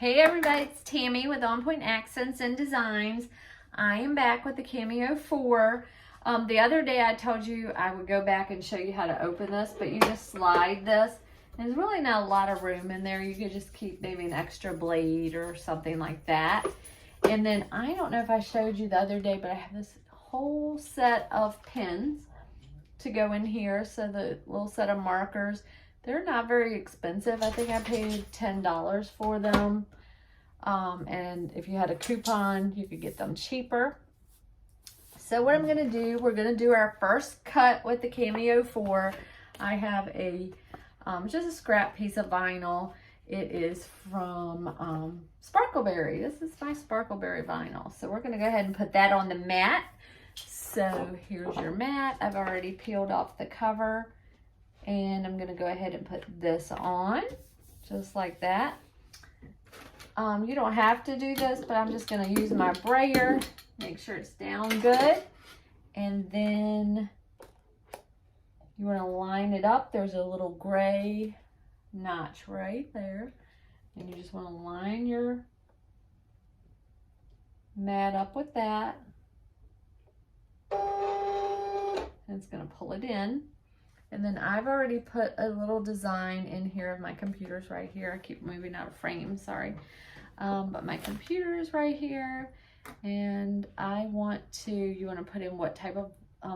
Hey everybody, it's Tammy with On Point Accents and Designs. I am back with the Cameo 4. The other day I told you I would go back and show you how to open this, but you just slide this. There's really not a lot of room in there. You could just keep maybe an extra blade or something like that. And then I don't know if I showed you the other day, but I have this whole set of pins to go in here. So the little set of markers. They're not very expensive. I think I paid $10 for them. And if you had a coupon, you could get them cheaper. So what I'm gonna do, we're gonna do our first cut with the Cameo 4. I have a, just a scrap piece of vinyl. It is from Sparkleberry. This is my Sparkleberry vinyl. So we're gonna go ahead and put that on the mat. So here's your mat. I've already peeled off the cover. And I'm gonna go ahead and put this on, just like that. You don't have to do this, but I'm just gonna use my brayer, make sure it's down good. And then you wanna line it up. There's a little gray notch right there. And you just wanna line your mat up with that. And it's gonna pull it in. And then I've already put a little design in here of my computers right here. I keep moving out of frame, sorry. But my computer is right here. And I want to, you want to put in what type of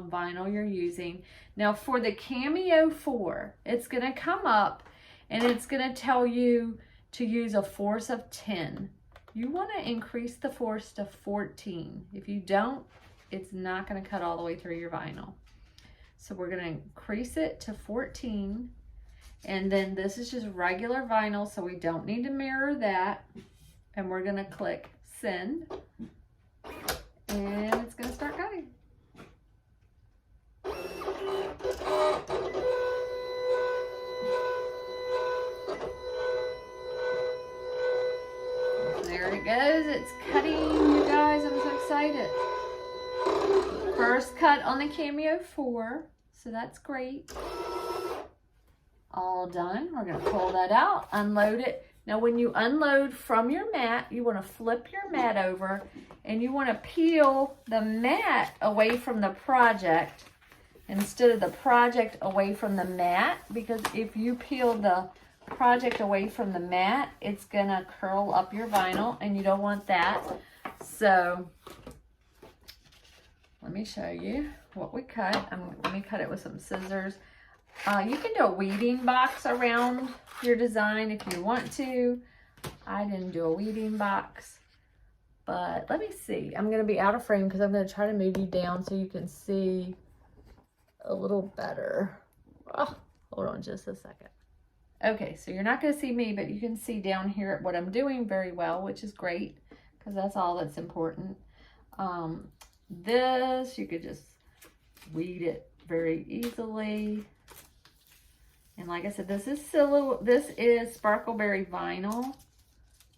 vinyl you're using. Now for the Cameo 4, it's going to come up and it's going to tell you to use a force of 10. You want to increase the force to 14. If you don't, it's not going to cut all the way through your vinyl. So we're going to increase it to 14. And then this is just regular vinyl, so we don't need to mirror that. And we're going to click send. And it's going to start cutting. There it goes. It's cutting, you guys. I'm so excited. First cut on the Cameo 4, so that's great. All done. We're going to pull that out, unload it. Now when you unload from your mat, you want to flip your mat over and you want to peel the mat away from the project instead of the project away from the mat, because if you peel the project away from the mat, it's going to curl up your vinyl and you don't want that. So let me show you what we cut. Let me cut it with some scissors. You can do a weeding box around your design if you want to. I didn't do a weeding box, but let me see. I'm going to be out of frame because I'm going to try to move you down so you can see a little better. Oh, hold on just a second. Okay, so you're not going to see me, but you can see down here what I'm doing very well, which is great because that's all that's important. This, you could just weed it very easily. And like I said, this is Sparkleberry vinyl.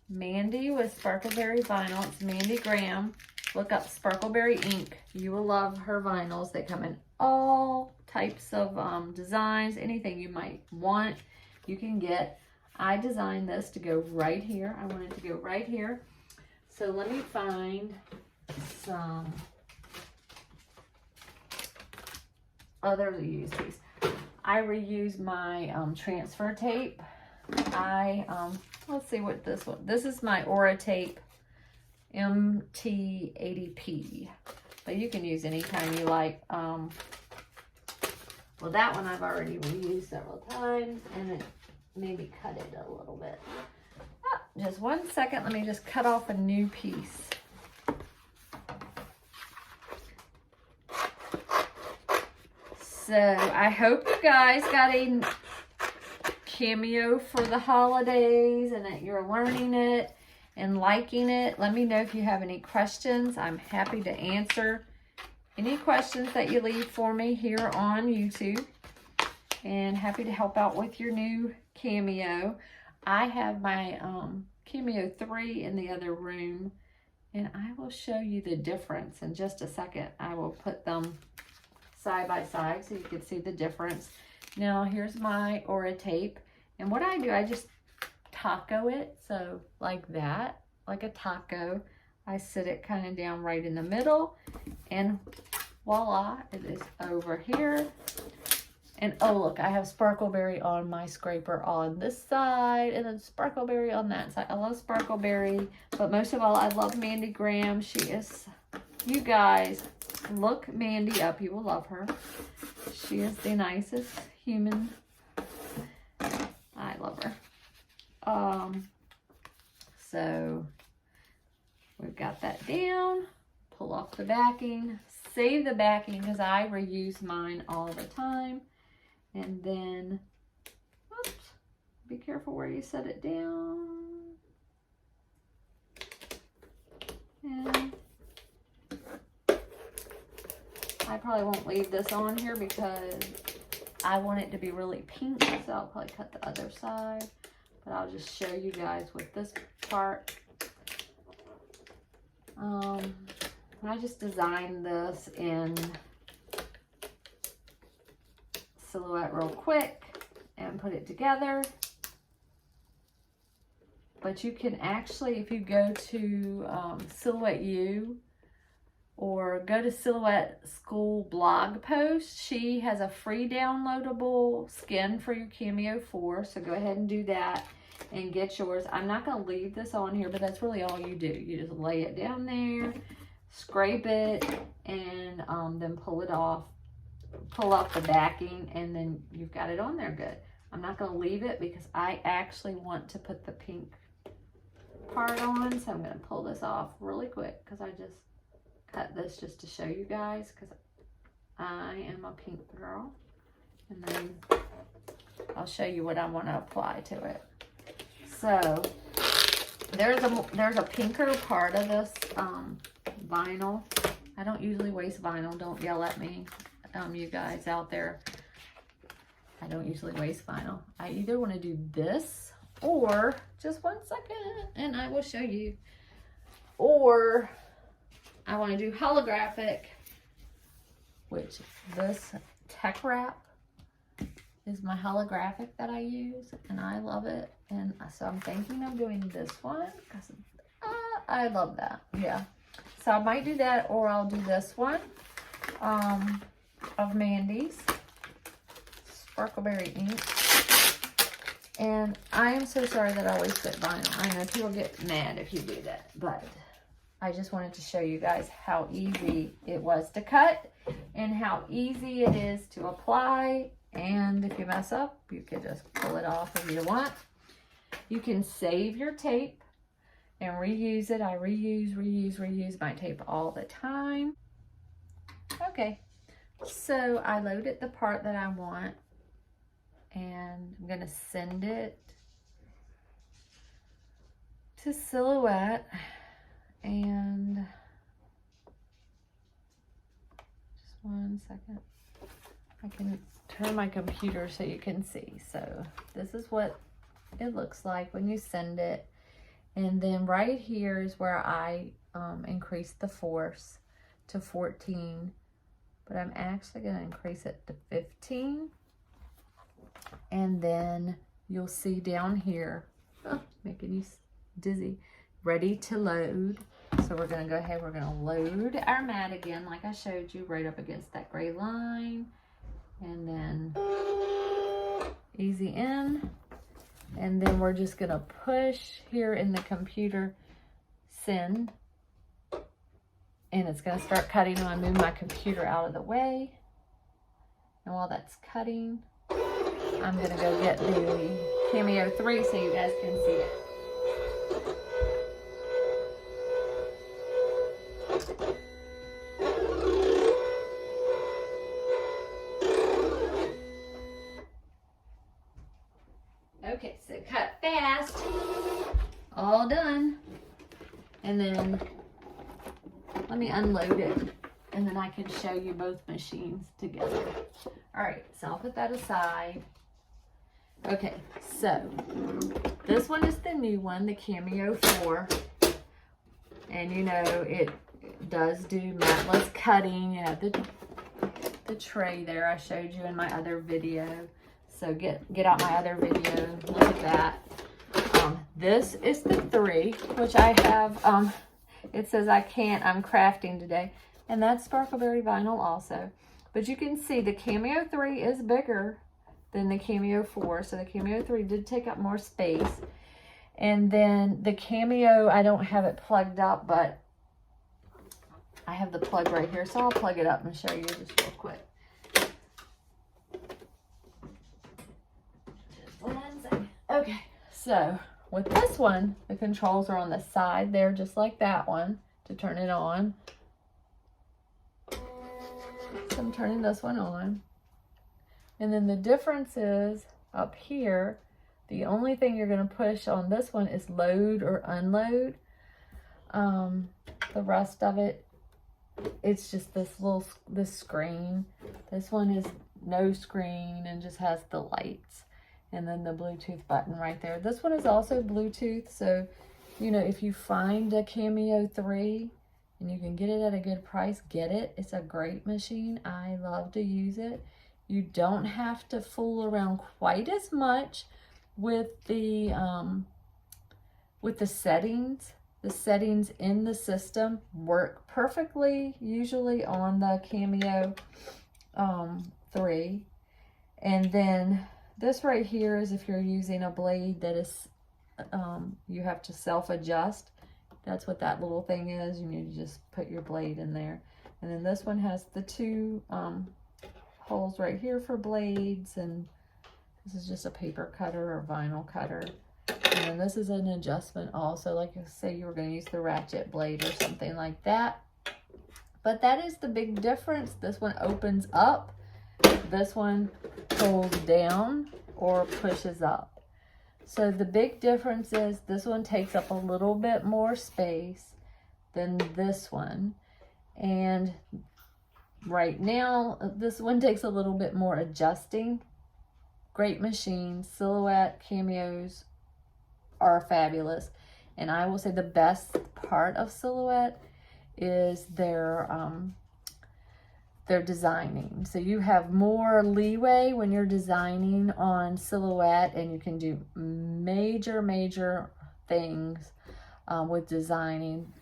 Mandy with Sparkleberry vinyl. It's Mandy Graham. Look up Sparkleberry ink. You will love her vinyls. They come in all types of designs. Anything you might want, you can get. I designed this to go right here. I want it to go right here. So let me find some other uses. I reuse my transfer tape. Let's see what this one. This is my Aura tape MT80P, but you can use any kind you like. Well, that one I've already reused several times, and it maybe cut it a little bit. Just 1 second. Let me just cut off a new piece. So I hope you guys got a Cameo for the holidays and that you're learning it and liking it. Let me know if you have any questions. I'm happy to answer any questions that you leave for me here on YouTube, and happy to help out with your new Cameo. I have my Cameo 3 in the other room, and I will show you the difference in just a second. I will put them side by side so you can see the difference. Now here's my Aura tape, and what I do, I just taco it. So like that, like a taco. I sit it kind of down right in the middle, and voila, it is over here. And oh look, I have sparkleberry on my scraper on this side, and then sparkleberry on that side. I love sparkleberry, but most of all, I love Mandy Graham. She is, you guys, look Mandy up. You will love her. She is the nicest human. I love her. So we've got that down. Pull off the backing. Save the backing because I reuse mine all the time. And then, oops, be careful where you set it down. And I probably won't leave this on here because I want it to be really pink, so I'll probably cut the other side. But I'll just show you guys with this part. I just designed this in Silhouette real quick and put it together. But you can actually, if you go to Silhouette U or go to Silhouette School blog post, she has a free downloadable skin for your Cameo 4. So go ahead and do that and get yours. I'm not going to leave this on here, but that's really all you do. You just lay it down there, scrape it, and then pull it off. Pull off the backing, and then you've got it on there good. I'm not going to leave it because I actually want to put the pink part on, so I'm going to pull this off really quick because I just cut this just to show you guys because I am a pink girl. And then I'll show you what I want to apply to it. So there's a pinker part of this vinyl. I don't usually waste vinyl. Don't yell at me, you guys out there. I don't usually waste vinyl. I either want to do this or, just one second and I will show you, or I want to do holographic, which this Tech Wrap is my holographic that I use, and I love it. And so I'm thinking of doing this one because I love that. Yeah. So I might do that, or I'll do this one of Mandy's Sparkleberry ink. And I am so sorry that I wasted vinyl. I know people get mad if you do that, but I just wanted to show you guys how easy it was to cut and how easy it is to apply. And if you mess up, you can just pull it off if you want. You can save your tape and reuse it. I reuse my tape all the time. Okay, so I loaded the part that I want, and I'm gonna send it to Silhouette. And just one second, I can turn my computer so you can see. So this is what it looks like when you send it. And then right here is where I increased the force to 14, but I'm actually going to increase it to 15. And then you'll see down here, making you dizzy, ready to load. So we're going to go ahead, we're going to load our mat again, like I showed you, right up against that gray line. And then easy in. And then we're just going to push here in the computer, send. And it's going to start cutting. I'm going to move my computer out of the way. And while that's cutting, I'm going to go get the Cameo 3 so you guys can see it. Okay, so cut fast, all done, and then let me unload it, and then I can show you both machines together. All right, so I'll put that aside. Okay, so this one is the new one, the Cameo 4, and you know it does do matless cutting. You have the tray there I showed you in my other video. So get out my other video, look at that. This is the 3, which I have, it says I'm crafting today. And that's Sparkleberry vinyl also. But you can see the Cameo 3 is bigger than the Cameo 4. So the Cameo 3 did take up more space. And then the Cameo, I don't have it plugged up, but I have the plug right here. So I'll plug it up and show you just real quick. Just 1 second. Okay, so with this one, the controls are on the side there, just like that one, to turn it on. So I'm turning this one on. And then the difference is up here, the only thing you're going to push on this one is load or unload. The rest of it, it's just this screen. This one is no screen and just has the lights. And then the Bluetooth button right there. This one is also Bluetooth. So, you know, if you find a Cameo 3 and you can get it at a good price, get it. It's a great machine. I love to use it. You don't have to fool around quite as much with the settings. The settings in the system work perfectly, usually on the Cameo 3. And then this right here is if you're using a blade that is, you have to self-adjust. That's what that little thing is. You need to just put your blade in there. And then this one has the 2 holes right here for blades, and this is just a paper cutter or vinyl cutter. And then this is an adjustment also, like say you were going to use the ratchet blade or something like that. But that is the big difference. This one opens up. This one pulls down or pushes up. So the big difference is this one takes up a little bit more space than this one. And right now, this one takes a little bit more adjusting. Great machine. Silhouette Cameos are fabulous. And I will say the best part of Silhouette is their designing. So you have more leeway when you're designing on Silhouette, and you can do major things with designing,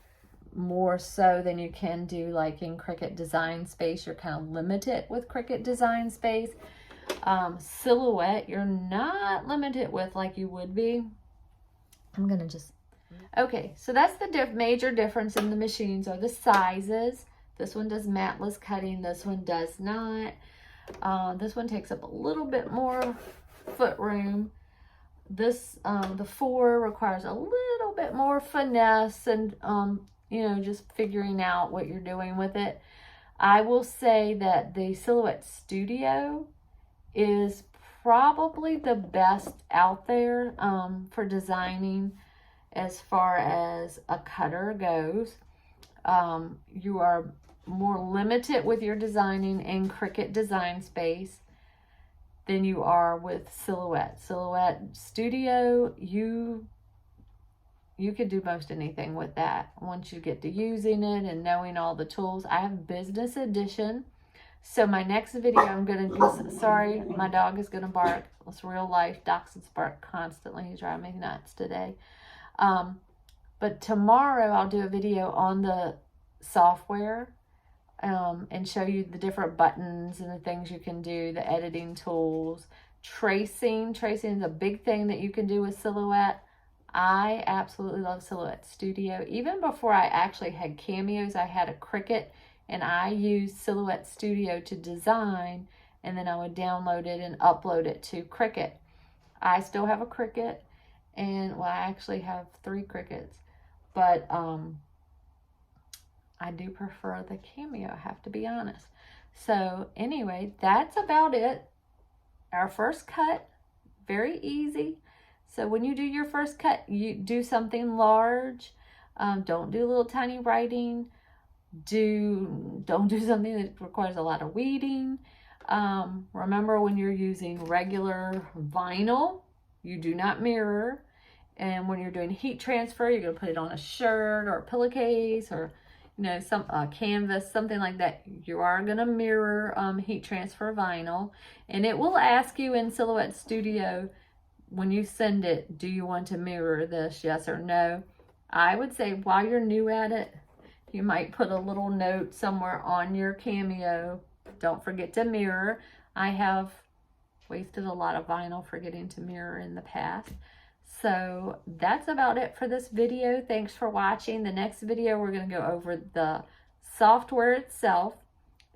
more so than you can do like in Cricut Design Space. You're kind of limited with Cricut Design Space. Silhouette, you're not limited with like you would be. I'm gonna just, okay, so that's the major difference in the machines are the sizes. This one does matless cutting, this one does not. This one takes up a little bit more foot room. This, the 4 requires a little bit more finesse and, you know, just figuring out what you're doing with it. I will say that the Silhouette Studio is probably the best out there for designing as far as a cutter goes. You are more limited with your designing in Cricut Design Space than you are with Silhouette. Silhouette Studio, you could do most anything with that once you get to using it and knowing all the tools. I have Business Edition. So my next video, I'm going to, sorry, my dog is going to bark. It's real life. Dachshunds bark constantly. He's driving me nuts today. But tomorrow I'll do a video on the software and show you the different buttons and the things you can do, the editing tools. Tracing is a big thing that you can do with Silhouette. I absolutely love Silhouette Studio. Even before I actually had Cameos, I had a Cricut, and I used Silhouette Studio to design, and then I would download it and upload it to Cricut. I still have a Cricut, and well, I actually have 3 Cricuts, but I do prefer the Cameo, I have to be honest. So anyway, that's about it. Our first cut, very easy. So when you do your first cut, you do something large. Don't do little tiny writing. Don't do something that requires a lot of weeding. Remember, when you're using regular vinyl, you do not mirror. And when you're doing heat transfer, you're going to put it on a shirt or a pillowcase or, you know, some canvas, something like that. You are going to mirror heat transfer vinyl. And it will ask you in Silhouette Studio, when you send it, do you want to mirror this, yes or no? I would say while you're new at it, you might put a little note somewhere on your Cameo. Don't forget to mirror. I have wasted a lot of vinyl forgetting to mirror in the past. So that's about it for this video. Thanks for watching. The next video, we're going to go over the software itself,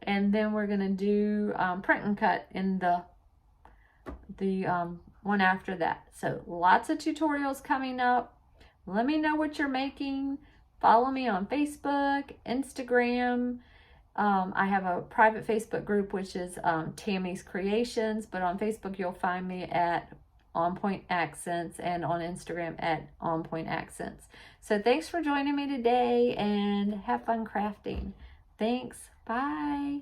and then we're going to do print and cut in the one after that. So lots of tutorials coming up. Let me know what you're making. Follow me on Facebook, Instagram. I have a private Facebook group, which is Tammy's Creations, but on Facebook you'll find me at On Point Accents, and on Instagram at On Point Accents. So thanks for joining me today, and have fun crafting. Thanks. Bye.